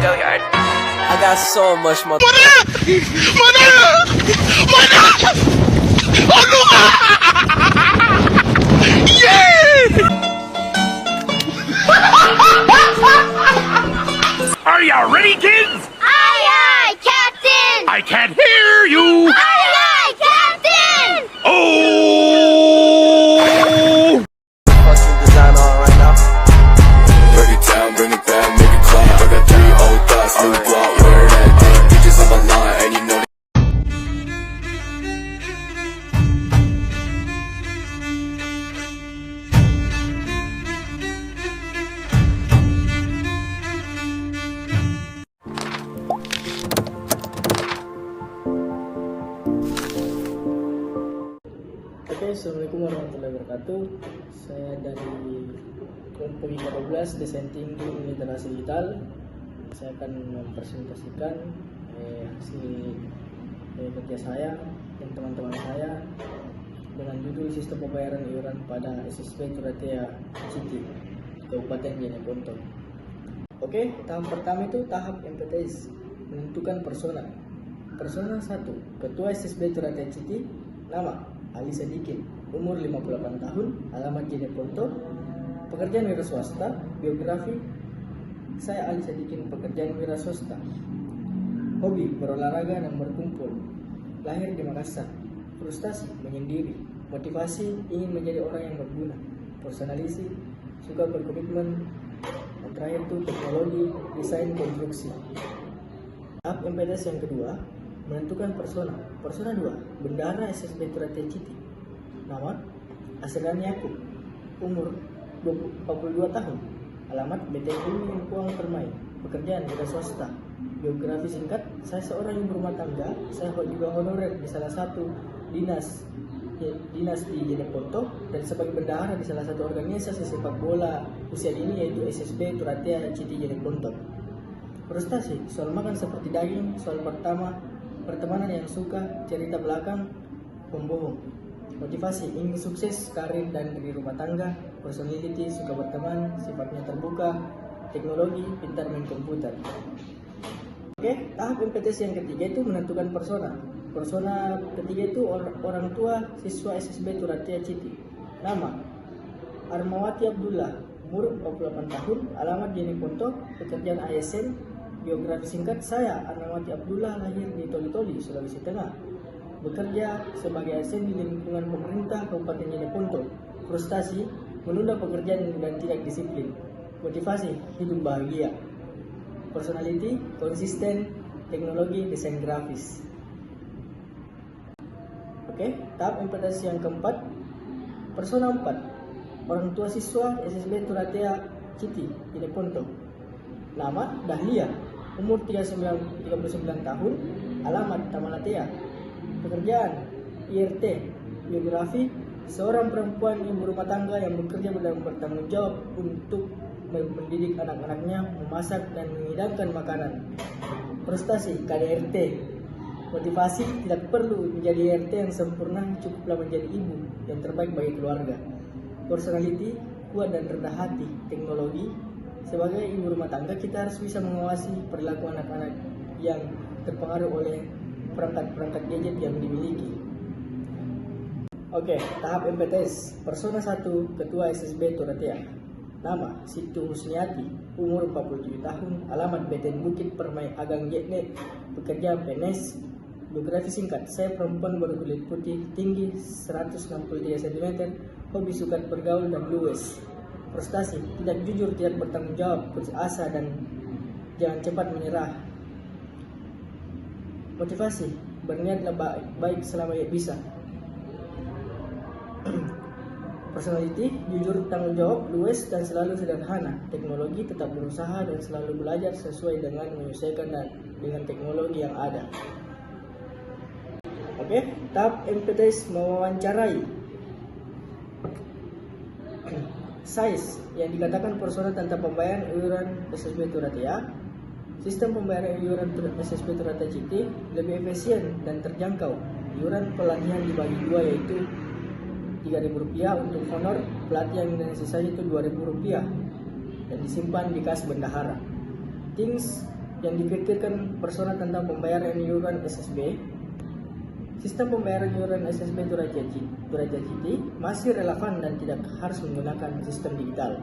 Go yard. I got so much more. Are ya ready, kids? Aye, aye, Captain! I can't hear you. Aye, aye, Captain! Oh! Fucking design on right now. Break it down, bring it back, make it clap. I got 3 old thoughts, new block, wear that dick. Bitches on my line, and you know Oke, Assalamualaikum warahmatullahi wabarakatuh. Saya dari kelompok I-12 Desain Tinggi Literasi Digital. Saya akan mempresentasikan hasil kerja saya dan teman-teman saya dengan judul Sistem Pembayaran Iuran pada SSB Turatea Citi, Kabupaten Jeneponto. Oke, tahap pertama itu tahap MPTS, menentukan persona. Persona 1, Ketua SSB Turatea Citi, nama Ali Sadikin, umur 58 tahun, alamat Jeneponto, pekerjaan wira swasta, biografi. Saya Ali Sadikin, pekerjaan wira swasta. Hobi berolahraga dan berkumpul. Lahir di Makassar. Frustasi menyendiri. Motivasi ingin menjadi orang yang berguna. Personality suka berkomitmen. Dan terakhir itu teknologi, desain, konstruksi. Tahap MPTS yang kedua, menentukan persona. Persona 2, Bendahara SSB Turatea Citi. Nama Asrani Yakub, umur 42 tahun, alamat BT Bumi Lingkuang Permai, pekerjaan wira swasta. Biografi singkat, saya seorang ibu rumah tangga, saya juga honorer di salah satu dinas di Jeneponto dan sebagai bendahara di salah satu organisasi sepak bola usia dini yaitu SSB Turatea Citi Jeneponto. Frustasi, soal makan seperti daging, soal pertemanan yang suka, cerita belakang, pembohong. Motivasi, ingin sukses, karir dan di rumah tangga. Personality, suka berteman, sifatnya terbuka. Teknologi, pintar main komputer. Oke, tahap MPTS yang ketiga itu menentukan persona. Persona ketiga itu orang tua siswa SSB Turatea Citi. Nama Armawati Abdullah, umur 48 tahun, alamat Jeneponto, pekerjaan ASN. Biografi singkat, saya Armawati Abdullah, lahir di Toli-Toli, Sulawesi Tengah. Bekerja sebagai ASN di lingkungan pemerintah Kabupaten Jeneponto. Frustasi, menunda pekerjaan dan tidak disiplin. Motivasi, hidup bahagia. Personality, konsisten. Teknologi, desain grafis. Oke, tahap MPTS yang keempat, persona 4, orang tua siswa SSB Turatea Citi Jeneponto. Nama Dahlia, umur 39 tahun, alamat Tamalatea. Pekerjaan IRT. Biografi, seorang perempuan ibu rumah tangga yang bekerja dan bertanggung jawab untuk mendidik anak-anaknya, memasak dan menghidangkan makanan. Frustasi, KDRT. Motivasi, tidak perlu menjadi RT yang sempurna, cukuplah menjadi ibu yang terbaik bagi keluarga. Personality, kuat dan rendah hati. Teknologi, sebagai ibu rumah tangga kita harus bisa mengawasi perilaku anak-anak yang terpengaruh oleh perangkat-perangkat gadget yang dimiliki. Oke, tahap MPTS. Persona 1, Ketua SSB Turatea. Nama Situ Husniati, umur 47 tahun, alamat Beten Bukit Permai Agang Jetnet, pekerjaan PNS. Biografi singkat, saya perempuan berkulit putih, tinggi 163 cm, hobi suka bergaul dan luwes. Frustasi, tidak jujur, tidak bertanggung jawab, putus asa dan jangan cepat menyerah. Motivasi, berniatlah baik selama bisa. Personality, jujur, tanggung jawab, luwes dan selalu sederhana. Teknologi, tetap berusaha dan selalu belajar sesuai dengan menyesuaikan dengan teknologi yang ada. Oke, tahap MPTS mewawancarai. Size, yang dikatakan persona tanpa pembayaran iuran SSB Turatea. Sistem pembayaran iuran SSB Turatea Citi lebih efisien dan terjangkau. Iuran pelatihan dibagi dua, yaitu Rp3.000 untuk honor pelatihan dan sisanya itu Rp2.000 dan disimpan di kas bendahara. Things yang dipikirkan persona tentang pembayaran iuran SSB, sistem pembayaran iuran SSB Turajaciti masih relevan dan tidak harus menggunakan sistem digital.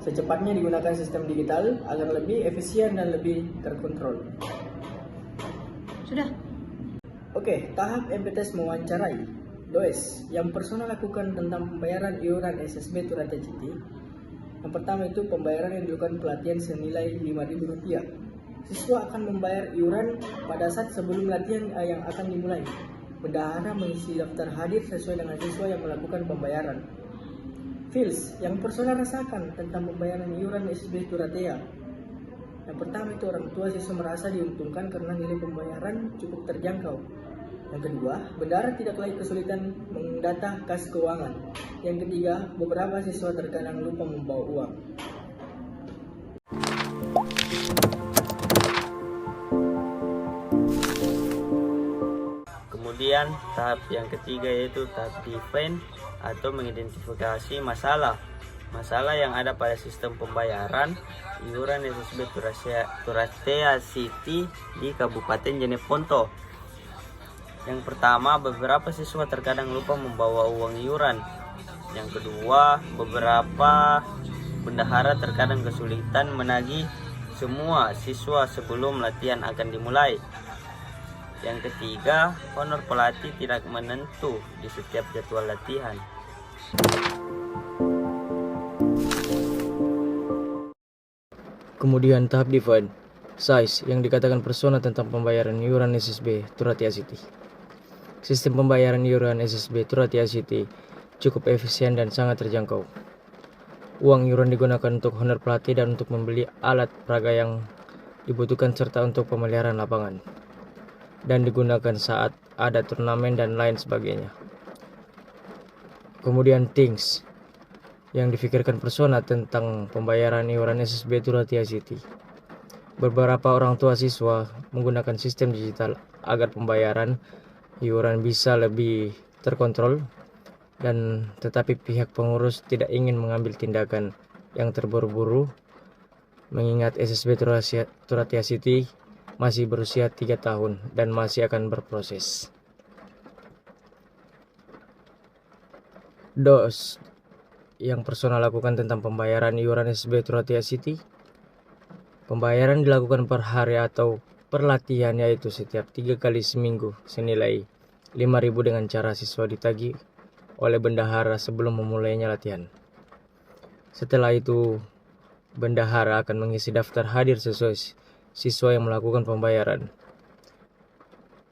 Secepatnya digunakan sistem digital agar lebih efisien dan lebih terkontrol. Sudah. Oke, tahap MPTS mewawancarai. Does, yang personal lakukan tentang pembayaran iuran SSB Turajaciti. Yang pertama itu pembayaran yang dilakukan pelatihan senilai Rp5.000. Siswa akan membayar iuran pada saat sebelum latihan yang akan dimulai. Bendahara mengisi daftar hadir sesuai dengan siswa yang melakukan pembayaran. Feels, yang personal rasakan tentang pembayaran iuran SSB Turatea. Yang pertama itu orang tua siswa merasa diuntungkan karena nilai pembayaran cukup terjangkau. Yang kedua, bendahara tidak lagi kesulitan mendata kas keuangan. Yang ketiga, beberapa siswa terkadang lupa membawa uang. Kemudian tahap yang ketiga yaitu tahap define atau mengidentifikasi masalah yang ada pada sistem pembayaran iuran SSB Turatea City di Kabupaten Jeneponto. Yang pertama, beberapa siswa terkadang lupa membawa uang iuran. Yang kedua, beberapa bendahara terkadang kesulitan menagih semua siswa sebelum latihan akan dimulai. Yang ketiga, honor pelatih tidak menentu di setiap jadwal latihan. Kemudian tahap define, size, yang dikatakan persona tentang pembayaran iuran SSB Turatea City. Sistem pembayaran iuran SSB Turatea City cukup efisien dan sangat terjangkau. Uang iuran digunakan untuk honor pelatih dan untuk membeli alat peraga yang dibutuhkan serta untuk pemeliharaan lapangan. Dan digunakan saat ada turnamen dan lain sebagainya. Kemudian things, yang difikirkan persona tentang pembayaran iuran SSB Turatea City. Beberapa orang tua siswa menggunakan sistem digital agar pembayaran iuran bisa lebih terkontrol, dan tetapi pihak pengurus tidak ingin mengambil tindakan yang terburu-buru mengingat SSB Turatea City masih berusia 3 tahun dan masih akan berproses. Dos, yang personal lakukan tentang pembayaran iuran SSB Turatea City. Pembayaran dilakukan per hari atau per latihan, yaitu setiap 3 kali seminggu senilai Rp5.000 dengan cara siswa ditagih oleh bendahara sebelum memulainya latihan. Setelah itu, bendahara akan mengisi daftar hadir sesuai siswa yang melakukan pembayaran.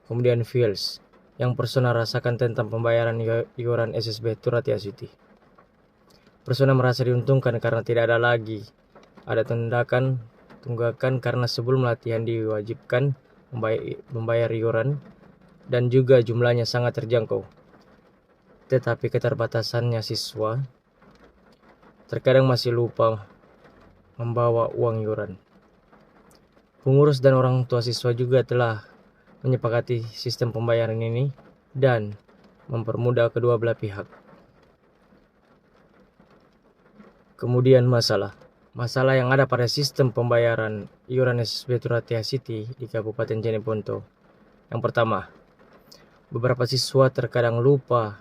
Kemudian feels, yang persona rasakan tentang pembayaran iuran SSB Turatea City. Persona merasa diuntungkan karena tidak ada lagi ada tunggakan karena sebelum latihan diwajibkan membayar iuran dan juga jumlahnya sangat terjangkau. Tetapi keterbatasannya siswa terkadang masih lupa membawa uang iuran. Pengurus dan orang tua siswa juga telah menyepakati sistem pembayaran ini dan mempermudah kedua belah pihak. Kemudian masalah yang ada pada sistem pembayaran iuran SSB Turatea City di Kabupaten Jeneponto. Yang pertama, beberapa siswa terkadang lupa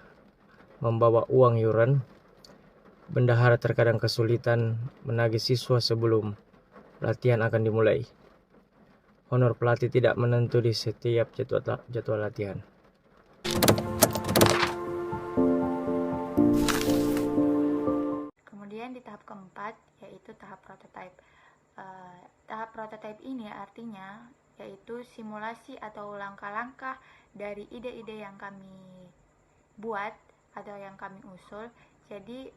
membawa uang iuran. Bendahara terkadang kesulitan menagih siswa sebelum latihan akan dimulai. Honor pelatih tidak menentu di setiap jadwal latihan. Kemudian di tahap keempat yaitu tahap prototype. Tahap prototype ini artinya yaitu simulasi atau langkah-langkah dari ide-ide yang kami buat atau yang kami usul. Jadi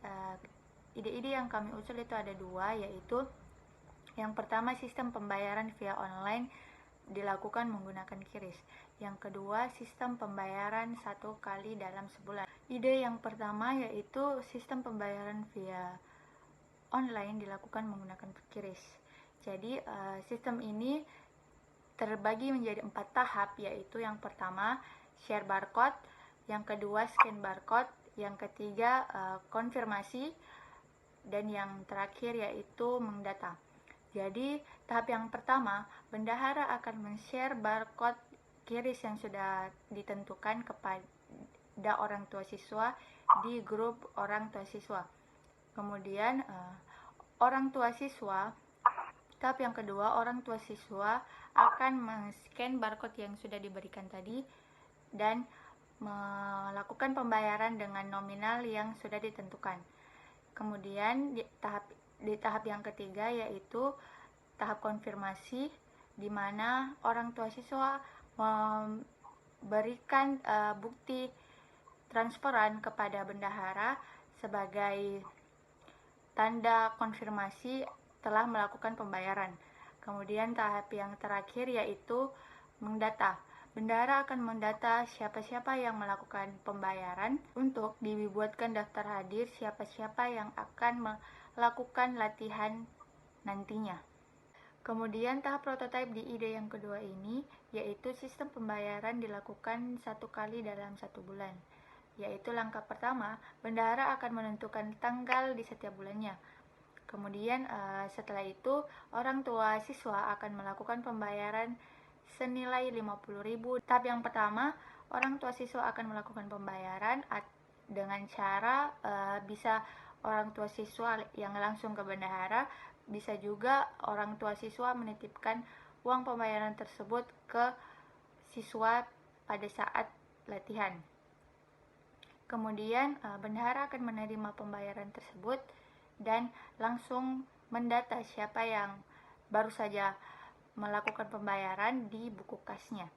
ide-ide yang kami usul itu ada dua, yaitu yang pertama sistem pembayaran via online dilakukan menggunakan QRIS. Yang kedua sistem pembayaran 1 kali dalam sebulan. Ide yang pertama yaitu sistem pembayaran via online dilakukan menggunakan QRIS. Jadi sistem ini terbagi menjadi 4 tahap, yaitu yang pertama share barcode, yang kedua scan barcode, yang ketiga konfirmasi, dan yang terakhir yaitu mendata. Jadi, tahap yang pertama, bendahara akan men-share barcode QRIS yang sudah ditentukan kepada orang tua siswa di grup orang tua siswa. Kemudian, tahap yang kedua, orang tua siswa akan men-scan barcode yang sudah diberikan tadi dan melakukan pembayaran dengan nominal yang sudah ditentukan. Kemudian di tahap yang ketiga, yaitu tahap konfirmasi, di mana orang tua siswa memberikan bukti transferan kepada bendahara sebagai tanda konfirmasi telah melakukan pembayaran. Kemudian tahap yang terakhir yaitu mendata. Bendahara akan mendata siapa-siapa yang melakukan pembayaran untuk dibuatkan daftar hadir siapa-siapa yang akan melakukan latihan nantinya. Kemudian tahap prototipe di ide yang kedua ini yaitu sistem pembayaran dilakukan 1 kali dalam 1 bulan. Yaitu langkah pertama, bendahara akan menentukan tanggal di setiap bulannya. Kemudian setelah itu orang tua siswa akan melakukan pembayaran senilai 50.000. Tahap yang pertama, orang tua siswa akan melakukan pembayaran dengan cara bisa orang tua siswa yang langsung ke bendahara, bisa juga orang tua siswa menitipkan uang pembayaran tersebut ke siswa pada saat latihan. Kemudian bendahara akan menerima pembayaran tersebut dan langsung mendata siapa yang baru saja melakukan pembayaran di buku kasnya.